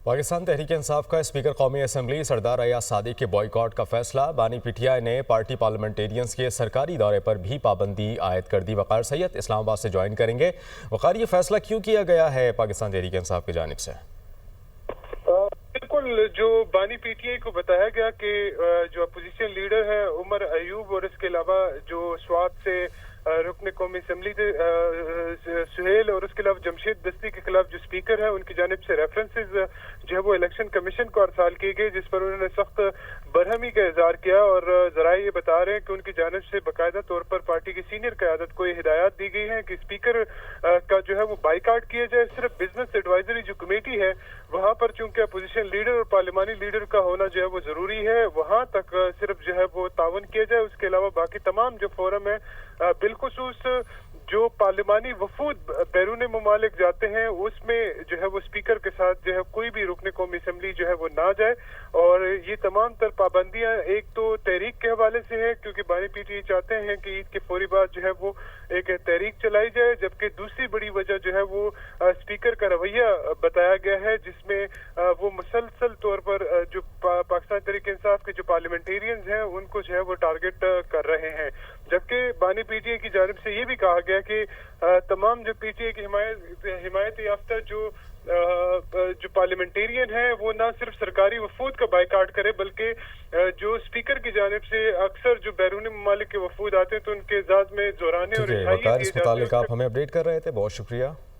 पाकिस्तान तहरीक इंसाफ का स्पीकर कौमी असम्बली सरदार अयाज सादिक के बॉयकॉट का फैसला। बानी पीटीआई ने पार्टी पार्लियामेंटेरियंस के सरकारी दौरे पर भी पाबंदी आयद कर दी। वक़ार सैयद इस्लामाबाद से ज्वाइन करेंगे। वक़ार, ये फैसला क्यों किया गया है पाकिस्तान तहरीक इंसाफ की जानिब से? बिल्कुल, जो बानी पीटीआई को बताया गया कि जो अपोजिशन लीडर है उमर अयूब और इसके अलावा जो स्वात से रुकन कौमी असम्बली सुहेल और उसके अलावा जमशेद दस्ती के खिलाफ जो स्पीकर है उनकी जानिब से रेफरेंसेस जो है वो इलेक्शन कमीशन को अरसाल किए गए, जिस पर उन्होंने सख्त बरहमी का इजहार किया। और जराए ये बता रहे हैं कि उनकी जानिब से बाकायदा तौर पर पार्टी की सीनियर क़यादत को ये हिदायत दी गई है कि स्पीकर का जो है वो बाइकाट किया जाए। सिर्फ बिजनेस एडवाइजरी जो कमेटी है वहाँ पर चूंकि अपोजिशन लीडर और पार्लिमानी लीडर का होना जो है वो जरूरी है, वहाँ तक सिर्फ जो है वो तावन किया जाए। उसके अलावा बाकी तमाम जो फोरम है बिलखुसूस जो पार्लिमानी वफूद बैरून ममालिक जाते हैं उसमें जो है वो स्पीकर के साथ जो है कोई भी रुकने कौमी असम्बली जो है वो ना जाए। और ये तमाम तर पाबंदियां एक तो तहरीक के हवाले से है, क्योंकि बानी पीटीआई चाहते हैं कि ईद के फौरी बाद जो है वो एक तहरीक चलाई जाए, जबकि दूसरी बड़ी वजह जो है वो स्पीकर का रवैया बताया गया है, जिसमें वो मुसलसल तौर पर जो पाकिस्तान तहरीक इंसाफ के जो पार्लियामेंटेरियंस हैं उनको जो है वो टारगेट कर रहे हैं। जबकि बानी पीटीआई की जानिब से ये भी कहा गया कि तमाम जो पीटीआई की हिमायत याफ्ता जो पार्लियामेंटेरियन है वो ना सिर्फ सरकारी वफूद का बाइकाट करे, बल्कि जो स्पीकर की जानिब से अक्सर जो बैरूनी ममालिक के वफूद आते हैं तो उनके इजाज़ में जोराने और वक़ार, इस मुतालिक आप हमें अपडेट कर रहे थे, बहुत शुक्रिया।